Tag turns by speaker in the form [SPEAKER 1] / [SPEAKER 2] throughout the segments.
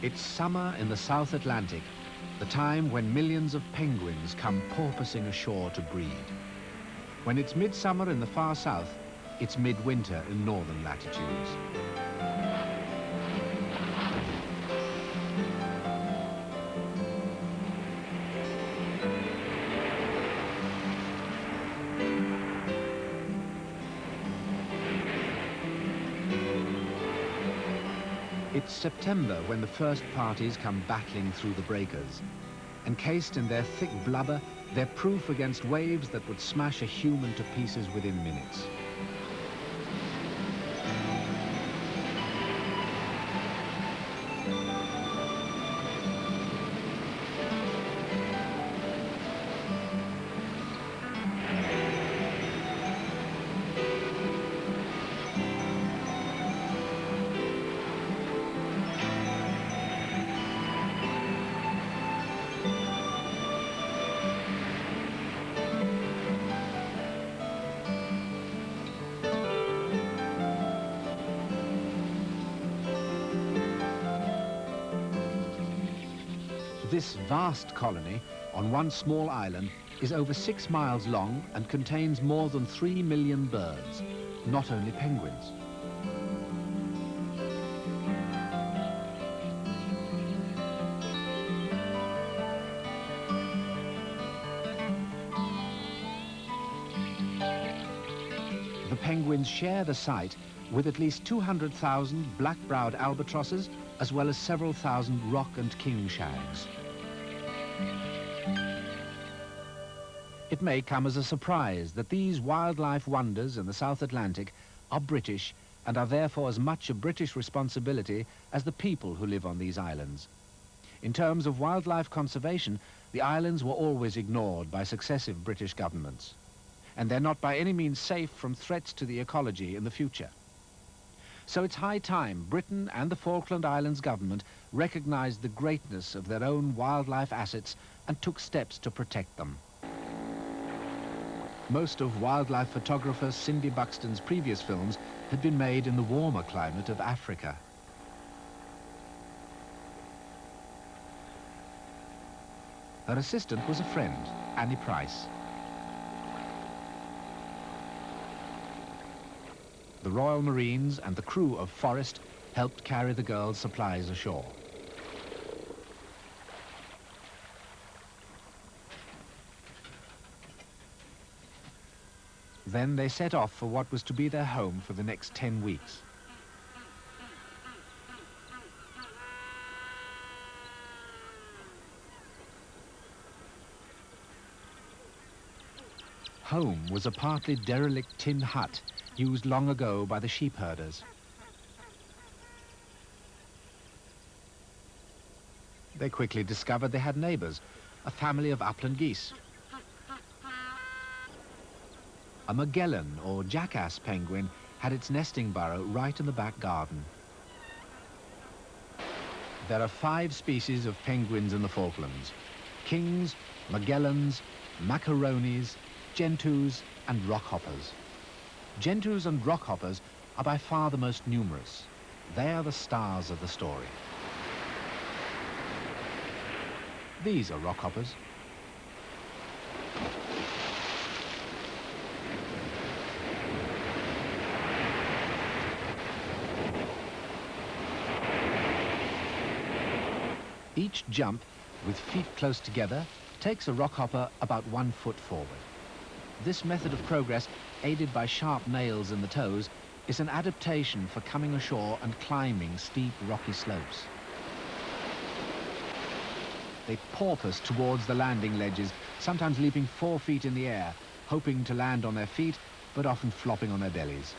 [SPEAKER 1] It's summer in the South Atlantic, the time when millions of penguins come porpoising ashore to breed. When it's midsummer in the far south, it's midwinter in northern latitudes. It's September when the first parties come battling through the breakers. Encased in their thick blubber, they're proof against waves that would smash a human to pieces within minutes. This vast colony on one small island is over 6 miles long and contains more than 3 million birds, not only penguins. The penguins share the site with at least 200,000 black-browed albatrosses, as well as several thousand rock and king shags. It may come as a surprise that these wildlife wonders in the South Atlantic are British and are therefore as much a British responsibility as the people who live on these islands. In terms of wildlife conservation, the islands were always ignored by successive British governments, and they're not by any means safe from threats to the ecology in the future. So it's high time Britain and the Falkland Islands government recognized the greatness of their own wildlife assets and took steps to protect them. Most of wildlife photographer Cindy Buxton's previous films had been made in the warmer climate of Africa. Her assistant was a friend, Annie Price. The Royal Marines and the crew of Forest helped carry the girls' supplies ashore. Then they set off for what was to be their home for the next 10 weeks. Home was a partly derelict tin hut used long ago by the sheep herders. They quickly discovered they had neighbors, a family of upland geese. A Magellan, or jackass penguin, had its nesting burrow right in the back garden. There are 5 species of penguins in the Falklands: kings, Magellans, macaronis, Gentoos, and rockhoppers. Gentoos and rockhoppers are by far the most numerous. They are the stars of the story. These are rockhoppers. Each jump, with feet close together, takes a rockhopper about 1 foot forward. This method of progress, aided by sharp nails in the toes, is an adaptation for coming ashore and climbing steep, rocky slopes. They porpoise towards the landing ledges, sometimes leaping 4 feet in the air, hoping to land on their feet, but often flopping on their bellies.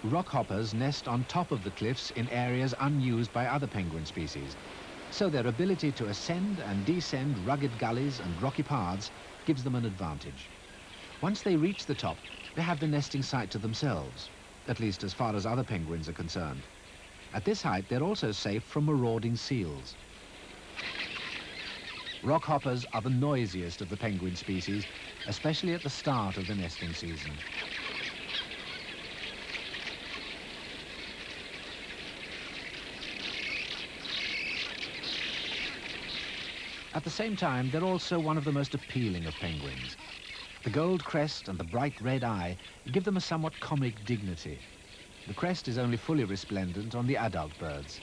[SPEAKER 1] Rockhoppers nest on top of the cliffs in areas unused by other penguin species, so their ability to ascend and descend rugged gullies and rocky paths gives them an advantage. Once they reach the top, they have the nesting site to themselves, at least as far as other penguins are concerned. At this height, they're also safe from marauding seals. Rockhoppers are the noisiest of the penguin species, especially at the start of the nesting season. At the same time, they're also one of the most appealing of penguins. The gold crest and the bright red eye give them a somewhat comic dignity. The crest is only fully resplendent on the adult birds.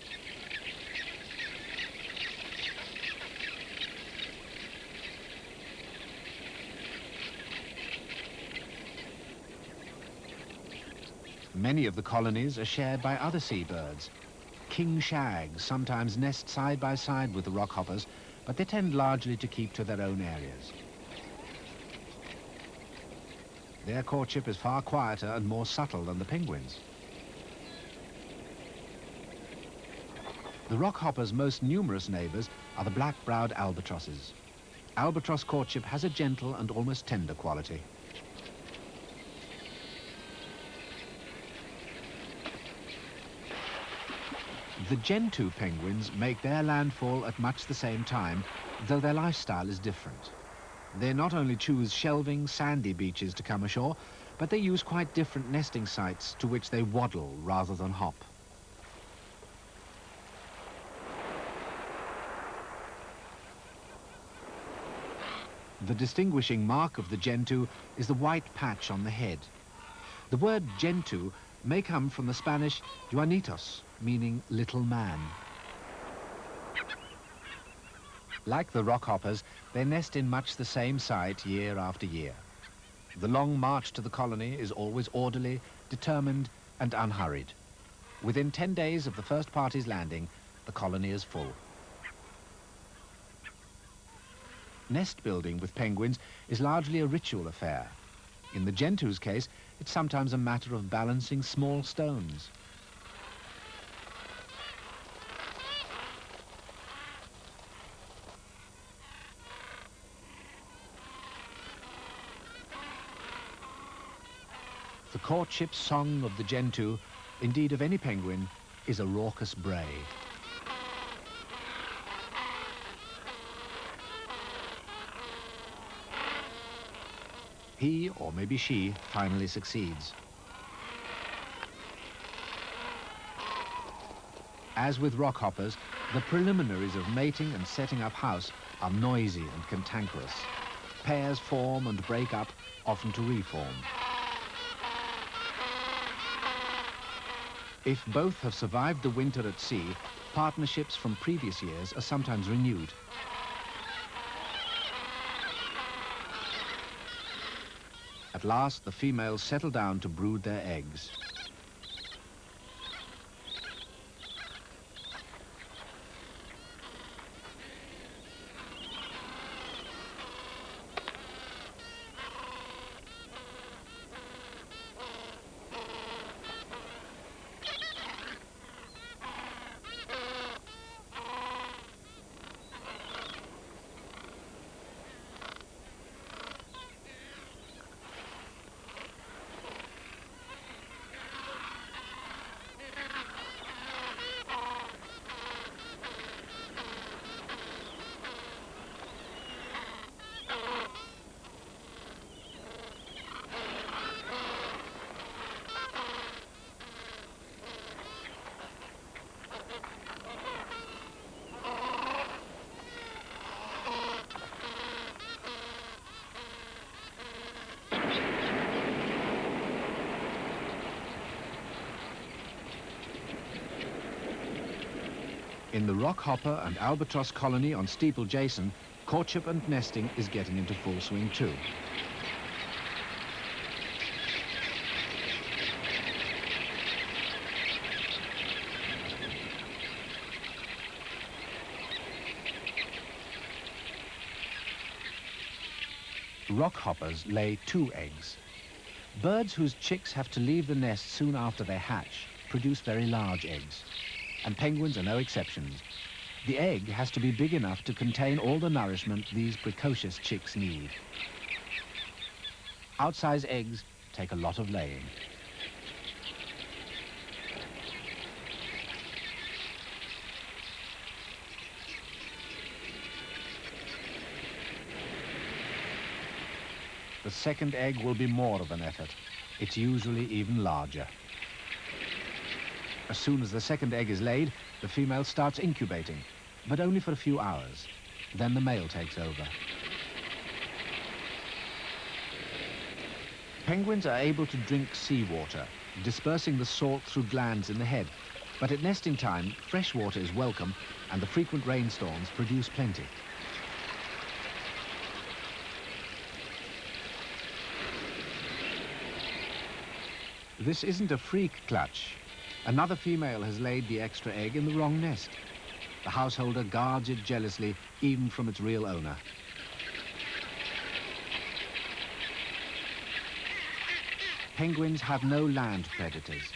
[SPEAKER 1] Many of the colonies are shared by other seabirds. King shags sometimes nest side by side with the rockhoppers, but they tend largely to keep to their own areas. Their courtship is far quieter and more subtle than the penguins. The rockhoppers' most numerous neighbours are the black-browed albatrosses. Albatross courtship has a gentle and almost tender quality. The Gentoo penguins make their landfall at much the same time, though their lifestyle is different. They not only choose shelving, sandy beaches to come ashore, but they use quite different nesting sites to which they waddle rather than hop. The distinguishing mark of the Gentoo is the white patch on the head. The word Gentoo may come from the Spanish Juanitos, meaning little man. Like the rockhoppers, they nest in much the same site year after year. The long march to the colony is always orderly, determined, and unhurried. Within 10 days of the first party's landing, the colony is full. Nest building with penguins is largely a ritual affair. In the Gentoo's case, it's sometimes a matter of balancing small stones. The courtship song of the Gentoo, indeed of any penguin, is a raucous bray. He, or maybe she, finally succeeds. As with rockhoppers, the preliminaries of mating and setting up house are noisy and cantankerous. Pairs form and break up, often to reform. If both have survived the winter at sea, partnerships from previous years are sometimes renewed. At last, the females settle down to brood their eggs. In the rockhopper and albatross colony on Steeple Jason, courtship and nesting is getting into full swing too. Rockhoppers lay 2 eggs. Birds whose chicks have to leave the nest soon after they hatch produce very large eggs, and penguins are no exceptions. The egg has to be big enough to contain all the nourishment these precocious chicks need. Outsize eggs take a lot of laying. The second egg will be more of an effort. It's usually even larger. As soon as the second egg is laid, the female starts incubating, but only for a few hours. Then the male takes over. Penguins are able to drink seawater, dispersing the salt through glands in the head. But at nesting time, fresh water is welcome, and the frequent rainstorms produce plenty. This isn't a freak clutch. Another female has laid the extra egg in the wrong nest. The householder guards it jealously, even from its real owner. Penguins have no land predators.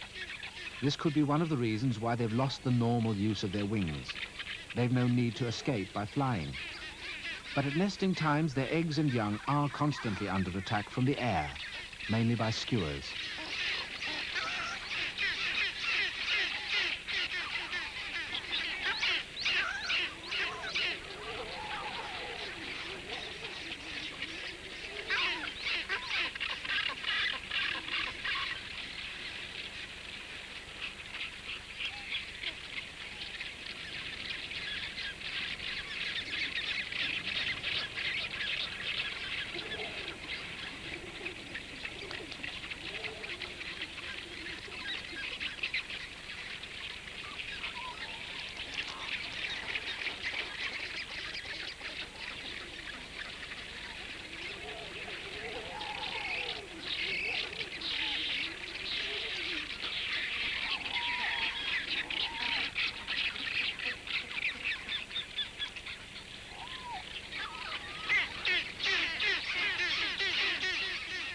[SPEAKER 1] This could be one of the reasons why they've lost the normal use of their wings. They've no need to escape by flying. But at nesting times, their eggs and young are constantly under attack from the air, mainly by skuas.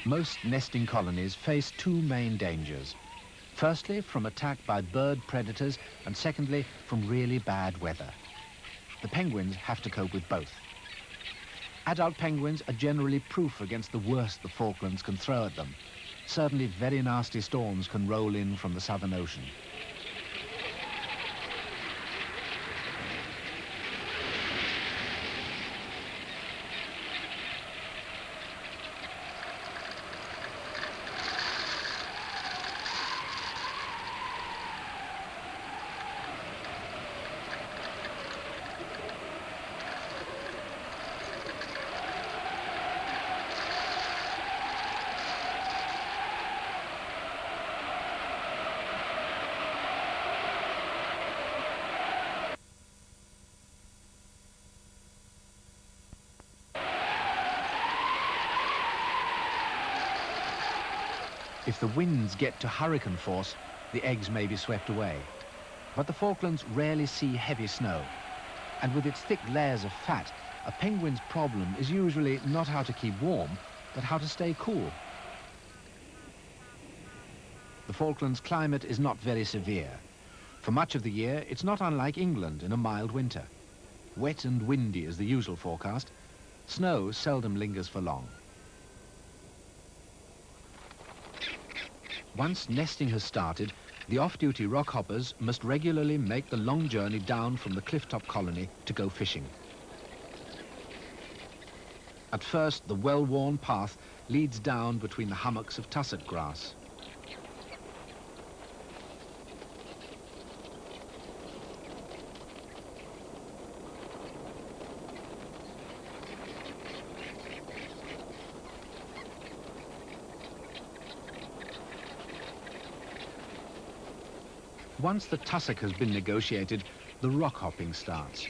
[SPEAKER 1] Most nesting colonies face two main dangers. Firstly, from attack by bird predators, and secondly, from really bad weather. The penguins have to cope with both. Adult penguins are generally proof against the worst the Falklands can throw at them. Certainly very nasty storms can roll in from the Southern Ocean. If the winds get to hurricane force, the eggs may be swept away. But the Falklands rarely see heavy snow. And with its thick layers of fat, a penguin's problem is usually not how to keep warm, but how to stay cool. The Falklands climate is not very severe. For much of the year, it's not unlike England in a mild winter. Wet and windy is the usual forecast. Snow seldom lingers for long. Once nesting has started, the off-duty rockhoppers must regularly make the long journey down from the clifftop colony to go fishing. At first, the well-worn path leads down between the hummocks of tussock grass. Once the tussock has been negotiated, the rock hopping starts.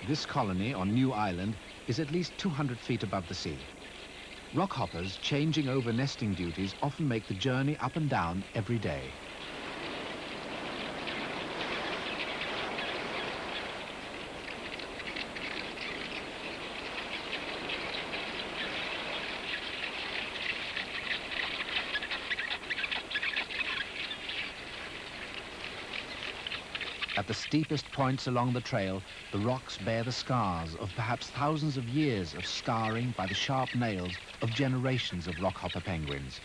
[SPEAKER 1] This colony on New Island is at least 200 feet above the sea. Rock hoppers changing over nesting duties often make the journey up and down every day. the steepest points along the trail, the rocks bear the scars of perhaps thousands of years of scarring by the sharp nails of generations of rockhopper penguins.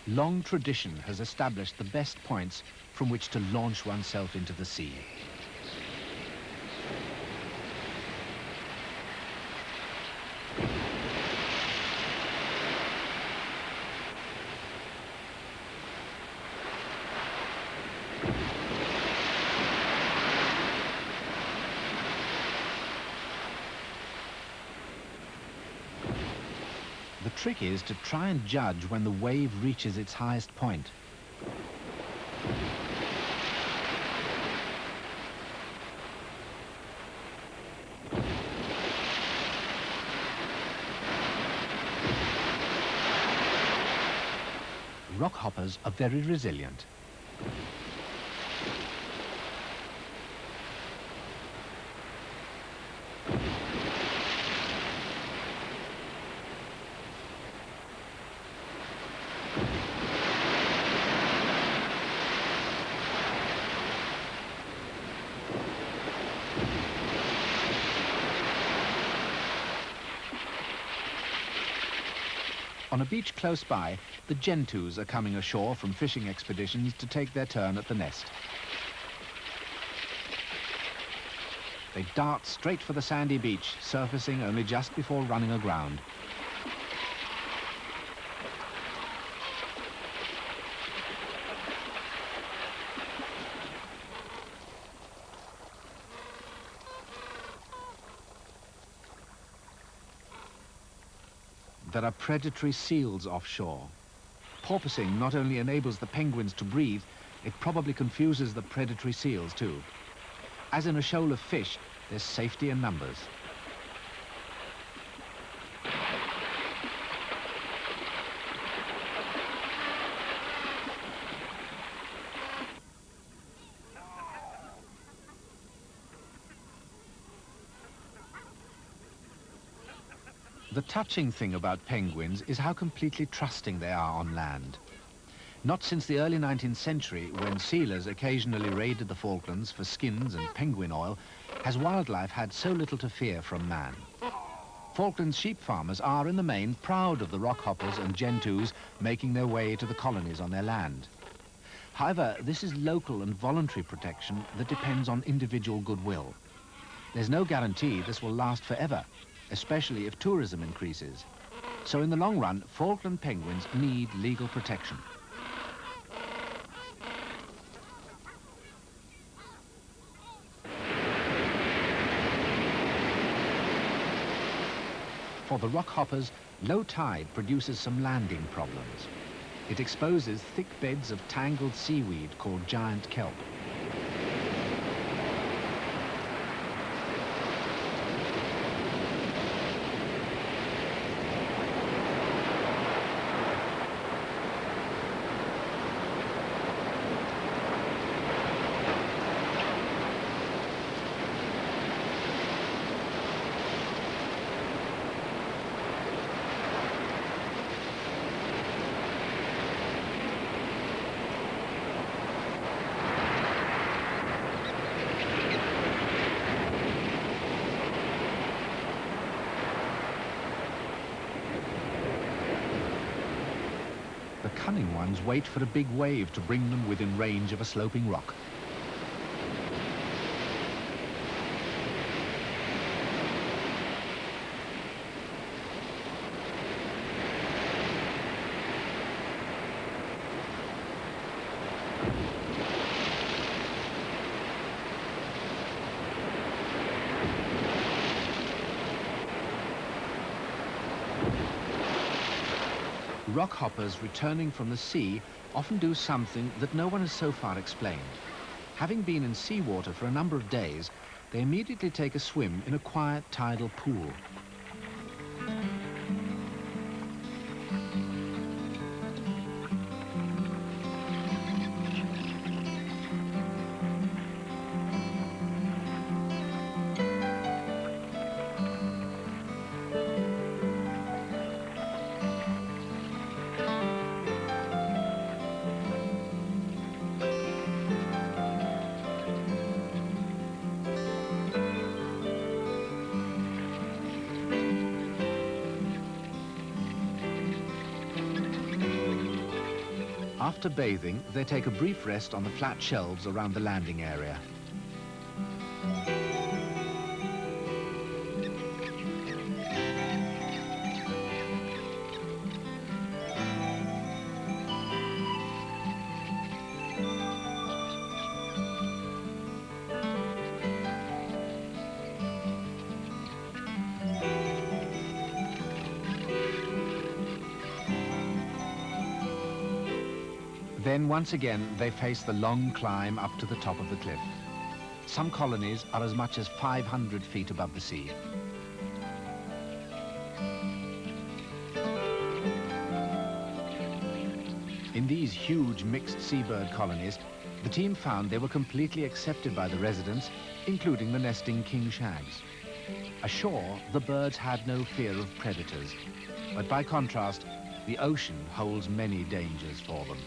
[SPEAKER 1] Long tradition has established the best points from which to launch oneself into the sea. The trick is to try and judge when the wave reaches its highest point. Rockhoppers are very resilient. On a beach close by, the Gentoos are coming ashore from fishing expeditions to take their turn at the nest. They dart straight for the sandy beach, surfacing only just before running aground. There are predatory seals offshore. Porpoising not only enables the penguins to breathe, it probably confuses the predatory seals too. As in a shoal of fish, there's safety in numbers. The touching thing about penguins is how completely trusting they are on land. Not since the early 19th century, when sealers occasionally raided the Falklands for skins and penguin oil, has wildlife had so little to fear from man. Falklands sheep farmers are, in the main, proud of the rockhoppers and gentoos making their way to the colonies on their land. However, this is local and voluntary protection that depends on individual goodwill. There's no guarantee this will last forever, especially if tourism increases. So in the long run, Falkland penguins need legal protection. For the rockhoppers, low tide produces some landing problems. It exposes thick beds of tangled seaweed called giant kelp. The cunning ones wait for a big wave to bring them within range of a sloping rock. rock hoppers returning from the sea often do something that no one has so far explained. Having been in seawater for a number of days, they immediately take a swim in a quiet tidal pool. After bathing, they take a brief rest on the flat shelves around the landing area. Then, once again, they face the long climb up to the top of the cliff. Some colonies are as much as 500 feet above the sea. In these huge mixed seabird colonies, the team found they were completely accepted by the residents, including the nesting king shags. Ashore, the birds had no fear of predators, but by contrast, the ocean holds many dangers for them.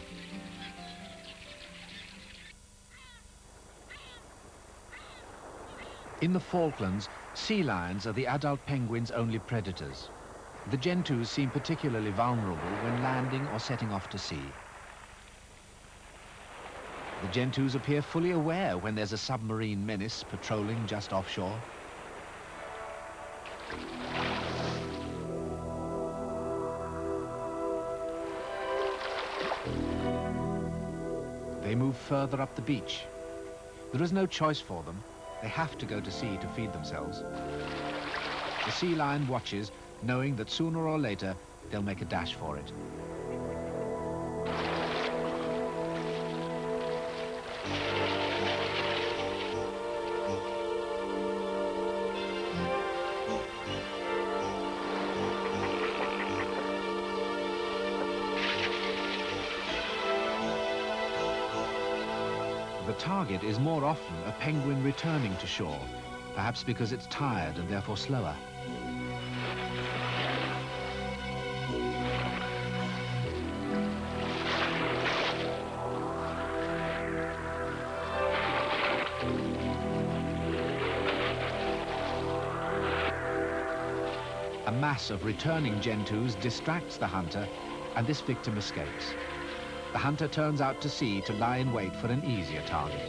[SPEAKER 1] In the Falklands, sea lions are the adult penguins' only predators. The Gentoos seem particularly vulnerable when landing or setting off to sea. The Gentoos appear fully aware when there's a submarine menace patrolling just offshore. They move further up the beach. There is no choice for them. They have to go to sea to feed themselves. The sea lion watches, knowing that sooner or later they'll make a dash for it. The target is more often a penguin returning to shore, perhaps because it's tired and therefore slower. A mass of returning Gentoos distracts the hunter, and this victim escapes. The hunter turns out to sea to lie in wait for an easier target.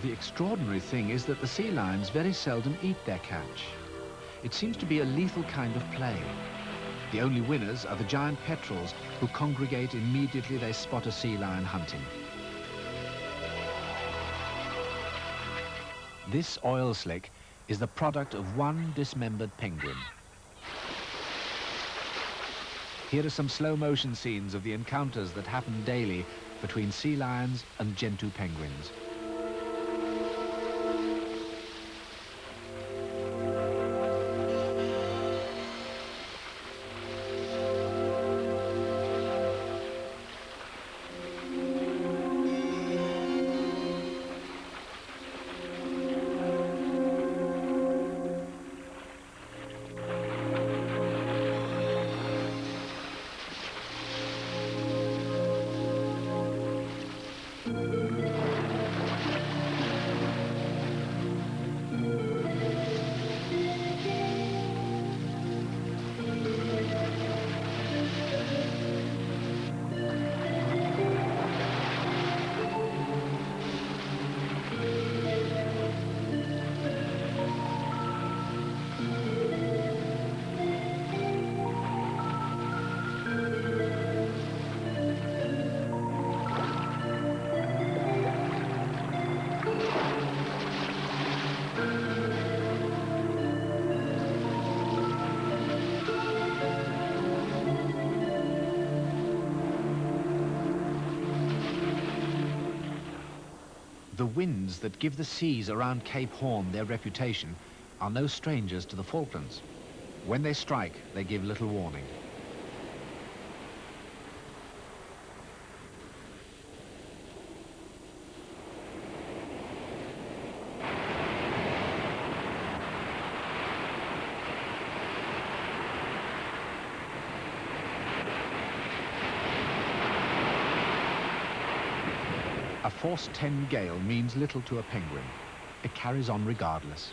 [SPEAKER 1] The extraordinary thing is that the sea lions very seldom eat their catch. It seems to be a lethal kind of play. The only winners are the giant petrels, who congregate immediately they spot a sea lion hunting. This oil slick is the product of one dismembered penguin. Here are some slow-motion scenes of the encounters that happen daily between sea lions and Gentoo penguins. The winds that give the seas around Cape Horn their reputation are no strangers to the Falklands. When they strike, they give little warning. A force 10 gale means little to a penguin. It carries on regardless.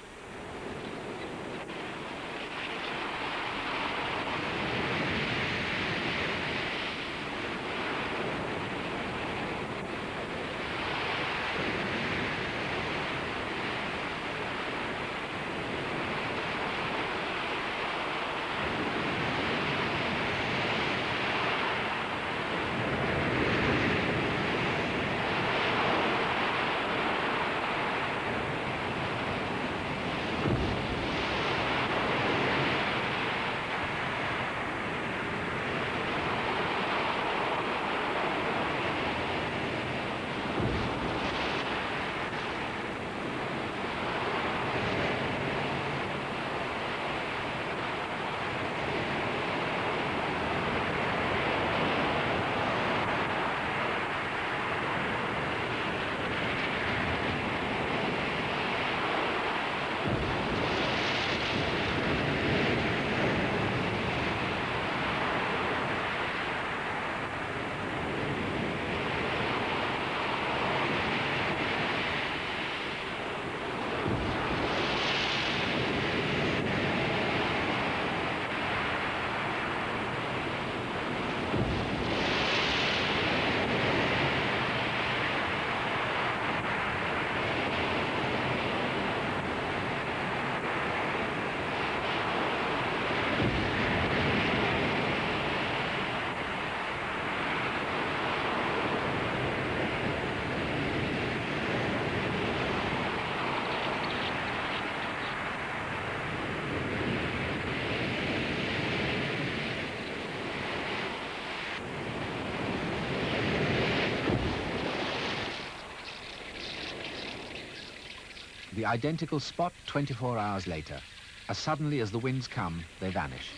[SPEAKER 1] The identical spot 24 hours later. As suddenly as the winds come, they vanish.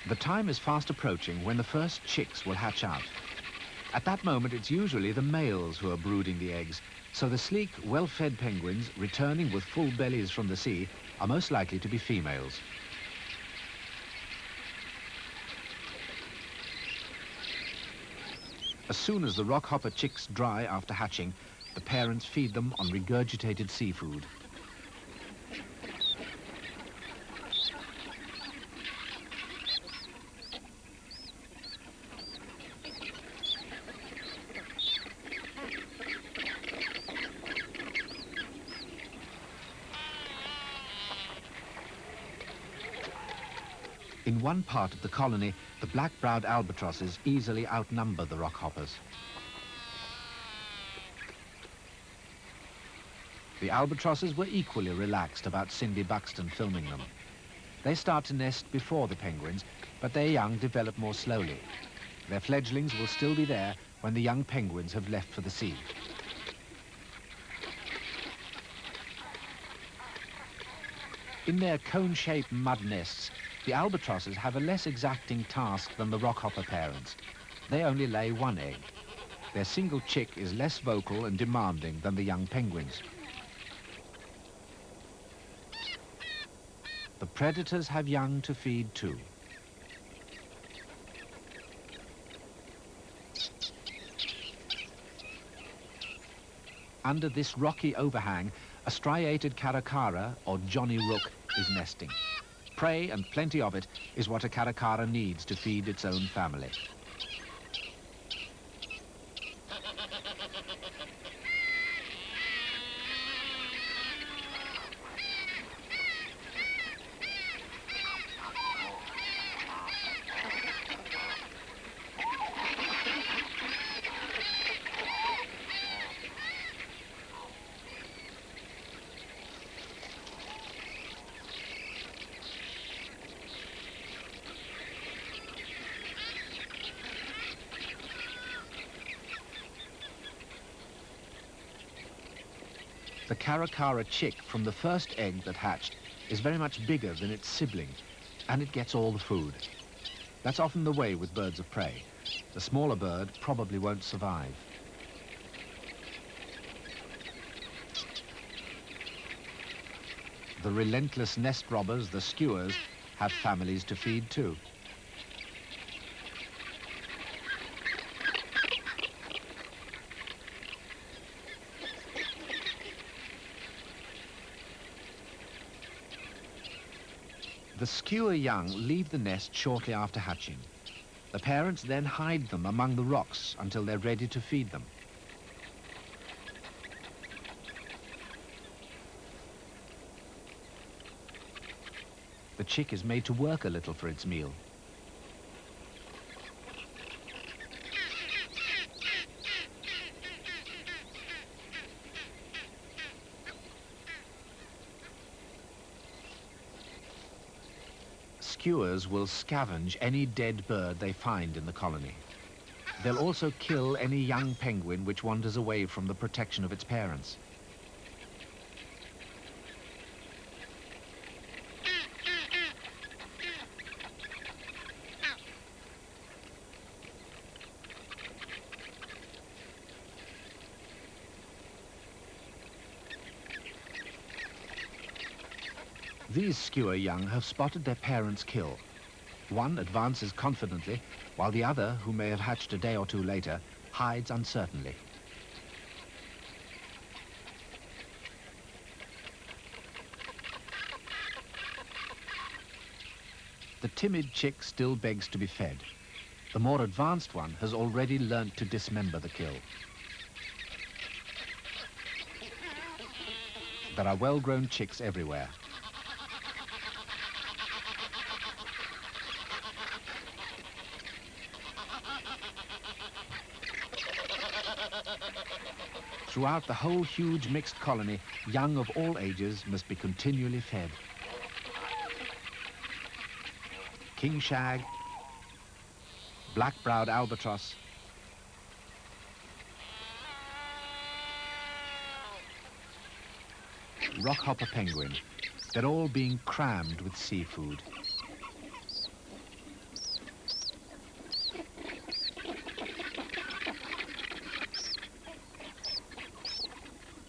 [SPEAKER 1] The time is fast approaching when the first chicks will hatch out. At that moment, it's usually the males who are brooding the eggs, so the sleek, well-fed penguins, returning with full bellies from the sea, are most likely to be females. As soon as the rockhopper chicks dry after hatching, the parents feed them on regurgitated seafood. In one part of the colony, the black-browed albatrosses easily outnumber the rockhoppers. The albatrosses were equally relaxed about Cindy Buxton filming them. They start to nest before the penguins, but their young develop more slowly. Their fledglings will still be there when the young penguins have left for the sea. In their cone-shaped mud nests, the albatrosses have a less exacting task than the rockhopper parents. They only lay one egg. Their single chick is less vocal and demanding than the young penguins. The predators have young to feed too. Under this rocky overhang, a striated caracara, or Johnny Rook, is nesting. Prey, and plenty of it, is what a caracara needs to feed its own family. The caracara chick from the first egg that hatched is very much bigger than its sibling, and it gets all the food. That's often the way with birds of prey. The smaller bird probably won't survive. The relentless nest robbers, the skuas, have families to feed too. The skua young leave the nest shortly after hatching. The parents then hide them among the rocks until they're ready to feed them. The chick is made to work a little for its meal. Skuas will scavenge any dead bird they find in the colony. They'll also kill any young penguin which wanders away from the protection of its parents. These skua young have spotted their parents' kill. One advances confidently, while the other, who may have hatched a day or two later, hides uncertainly. The timid chick still begs to be fed. The more advanced one has already learnt to dismember the kill. There are well-grown chicks everywhere. Throughout the whole huge mixed colony, young of all ages must be continually fed. King shag, black-browed albatross, rockhopper penguin, they're all being crammed with seafood.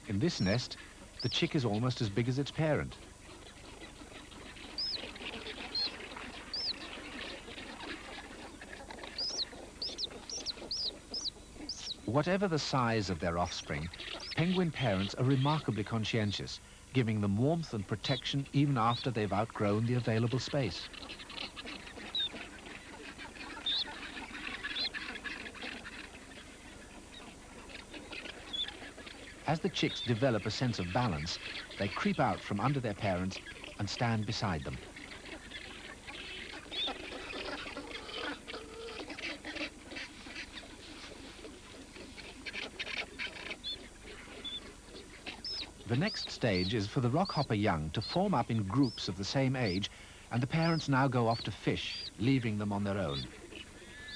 [SPEAKER 1] In this nest, the chick is almost as big as its parent. Whatever the size of their offspring, penguin parents are remarkably conscientious, giving them warmth and protection even after they've outgrown the available space. As the chicks develop a sense of balance, they creep out from under their parents and stand beside them. The next stage is for the rockhopper young to form up in groups of the same age, and the parents now go off to fish, leaving them on their own.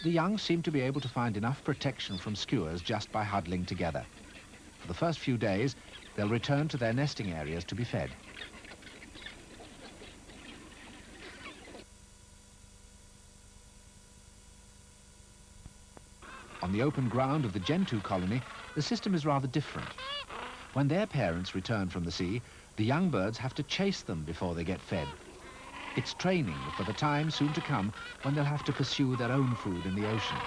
[SPEAKER 1] The young seem to be able to find enough protection from skuas just by huddling together. For the first few days, they'll return to their nesting areas to be fed. On the open ground of the Gentoo colony, the system is rather different. When their parents return from the sea, the young birds have to chase them before they get fed. It's training for the time soon to come when they'll have to pursue their own food in the ocean.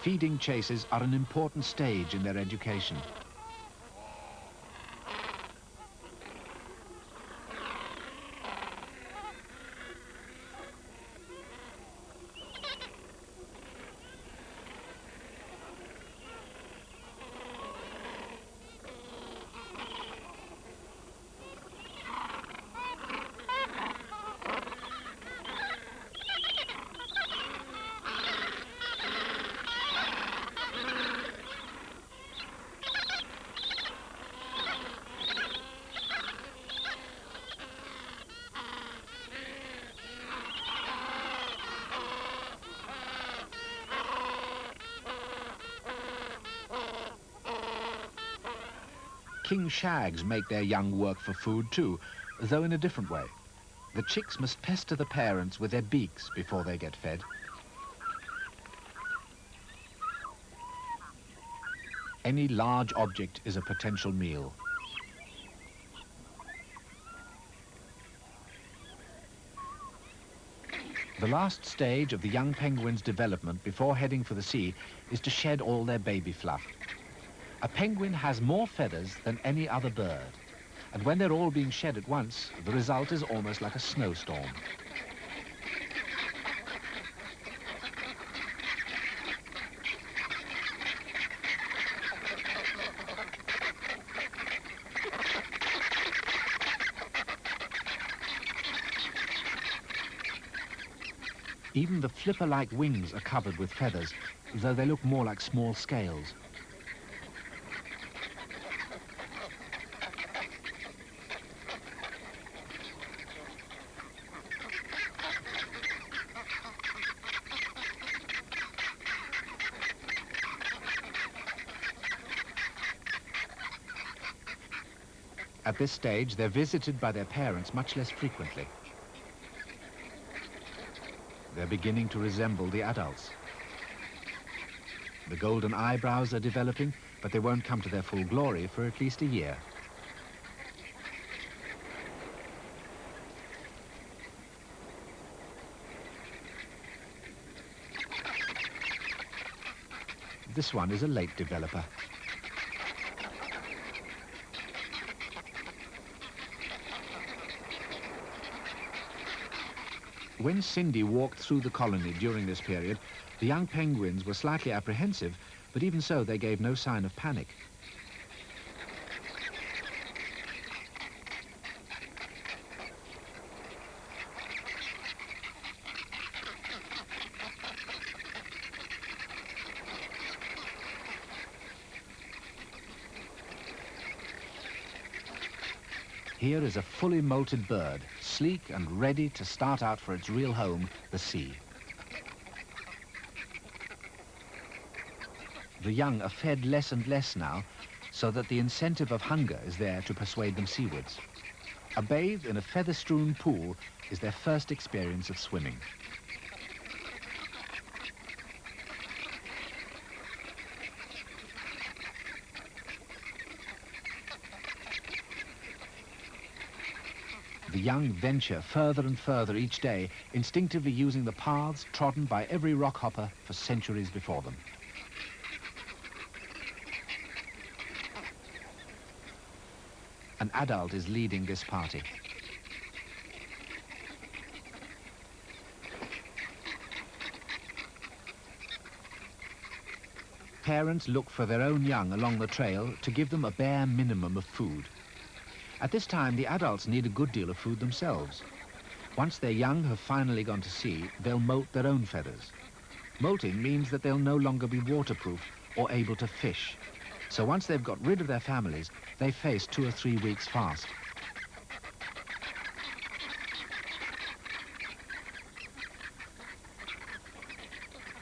[SPEAKER 1] Feeding chases are an important stage in their education. king shags make their young work for food too, though in a different way. The chicks must pester the parents with their beaks before they get fed. Any large object is a potential meal. The last stage of the young penguin's development before heading for the sea is to shed all their baby fluff. A penguin has more feathers than any other bird, and when they're all being shed at once, the result is almost like a snowstorm. Even the flipper-like wings are covered with feathers, though they look more like small scales. At this stage, they're visited by their parents much less frequently. They're beginning to resemble the adults. The golden eyebrows are developing, but they won't come to their full glory for at least a year. This one is a late developer. When Cindy walked through the colony during this period, the young penguins were slightly apprehensive, but even so, they gave no sign of panic. Here is a fully molted bird, sleek and ready to start out for its real home, the sea. The young are fed less and less now, so that the incentive of hunger is there to persuade them seawards. A bathe in a feather-strewn pool is their first experience of swimming. The young venture further and further each day, instinctively using the paths trodden by every rockhopper for centuries before them. An adult is leading this party. Parents look for their own young along the trail to give them a bare minimum of food. At this time, the adults need a good deal of food themselves. Once their young have finally gone to sea, they'll molt their own feathers. Molting means that they'll no longer be waterproof or able to fish. So once they've got rid of their families, they face 2 or 3 weeks fast.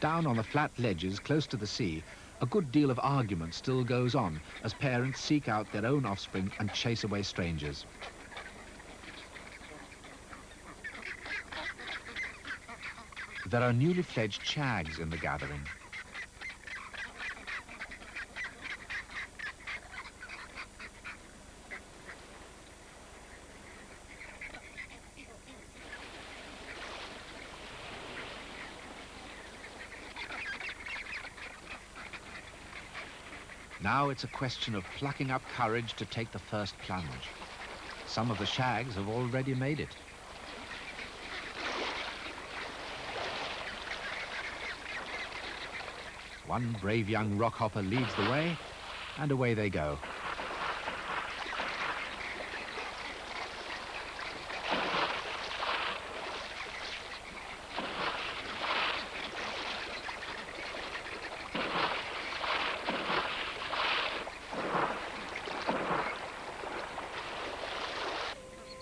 [SPEAKER 1] Down on the flat ledges close to the sea, a good deal of argument still goes on as parents seek out their own offspring and chase away strangers. There are newly fledged shags in the gathering. Now it's a question of plucking up courage to take the first plunge. Some of the shags have already made it. One brave young rockhopper leads the way, and away they go.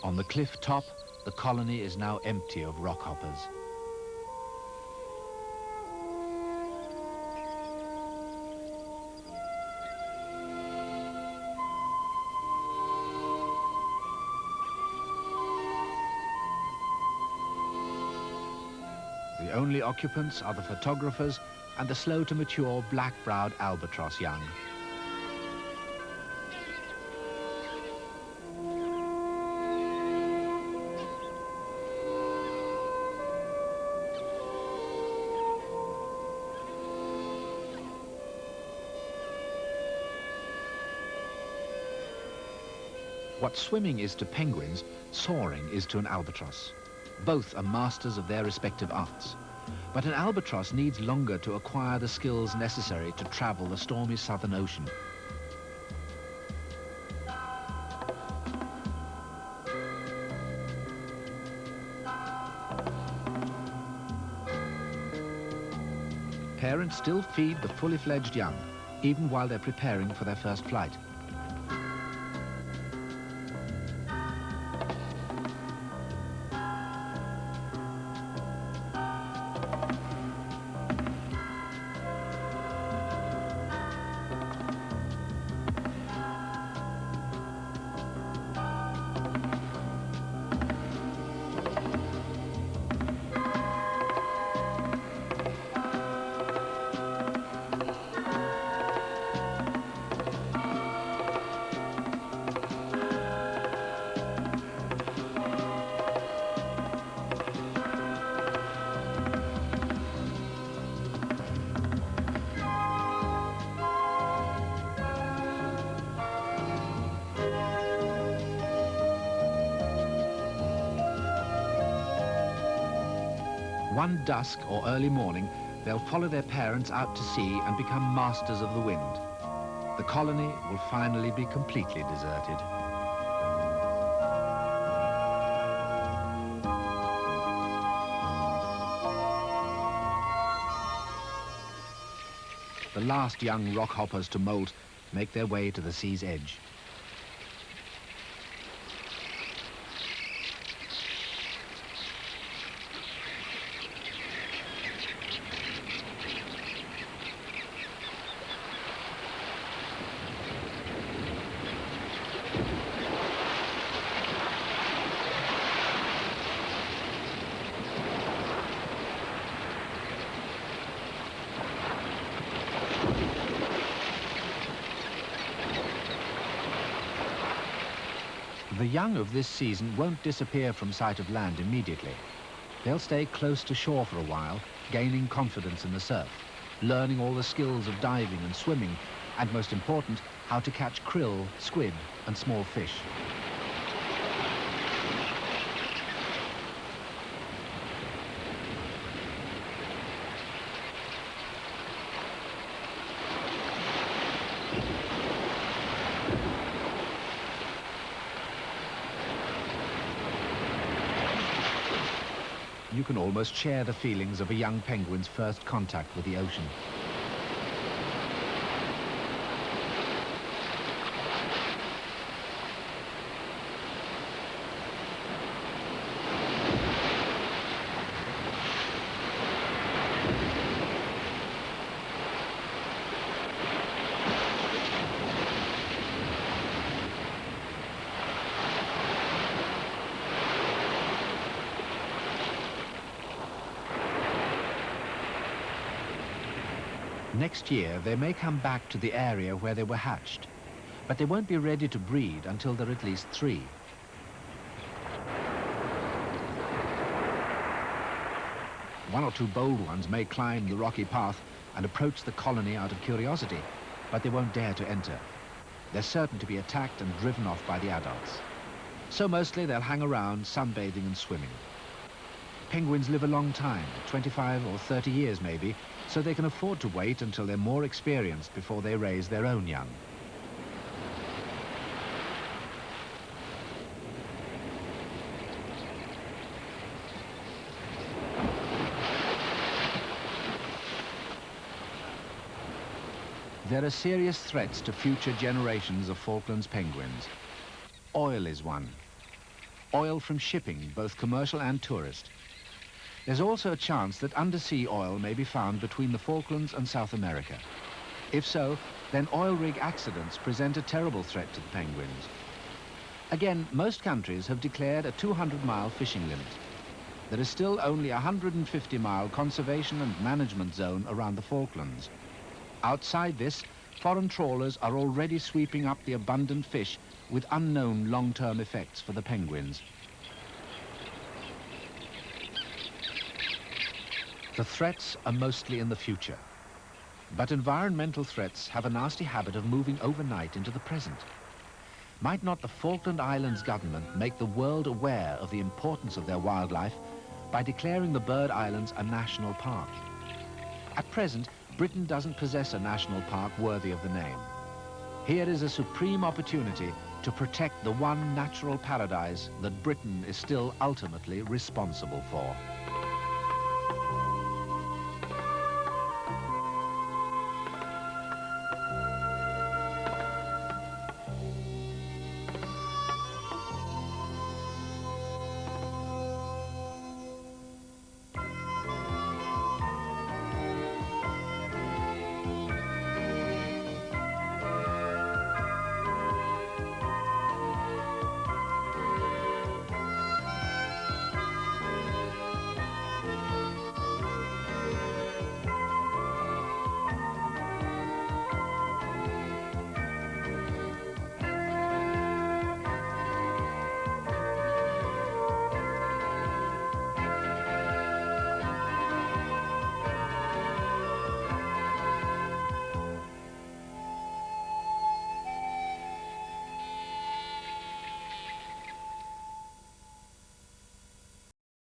[SPEAKER 1] On the cliff top, the colony is now empty of rockhoppers. The only occupants are the photographers and the slow-to-mature black-browed albatross young. What swimming is to penguins, soaring is to an albatross. Both are masters of their respective arts. But an albatross needs longer to acquire the skills necessary to travel the stormy Southern Ocean. Parents still feed the fully fledged young, even while they're preparing for their first flight. One dusk or early morning, they'll follow their parents out to sea and become masters of the wind. The colony will finally be completely deserted. The last young rock hoppers to molt make their way to the sea's edge. The young of this season won't disappear from sight of land immediately. They'll stay close to shore for a while, gaining confidence in the surf, learning all the skills of diving and swimming, and most important, how to catch krill, squid, and small fish. You can almost share the feelings of a young penguin's first contact with the ocean. Next year, they may come back to the area where they were hatched, but they won't be ready to breed until they're at least 3. One or two bold ones may climb the rocky path and approach the colony out of curiosity, but they won't dare to enter. They're certain to be attacked and driven off by the adults. So mostly they'll hang around, sunbathing and swimming. Penguins live a long time, 25 or 30 years maybe, so they can afford to wait until they're more experienced before they raise their own young. There are serious threats to future generations of Falklands penguins. Oil is one. Oil from shipping, both commercial and tourist. There's also a chance that undersea oil may be found between the Falklands and South America. If so, then oil rig accidents present a terrible threat to the penguins. Again, most countries have declared a 200-mile fishing limit. there is still only a 150-mile conservation and management zone around the Falklands. Outside this, foreign trawlers are already sweeping up the abundant fish with unknown long-term effects for the penguins. The threats are mostly in the future. But environmental threats have a nasty habit of moving overnight into the present. Might not the Falkland Islands government make the world aware of the importance of their wildlife by declaring the bird islands a national park? At present, Britain doesn't possess a national park worthy of the name. Here is a supreme opportunity to protect the one natural paradise that Britain is still ultimately responsible for.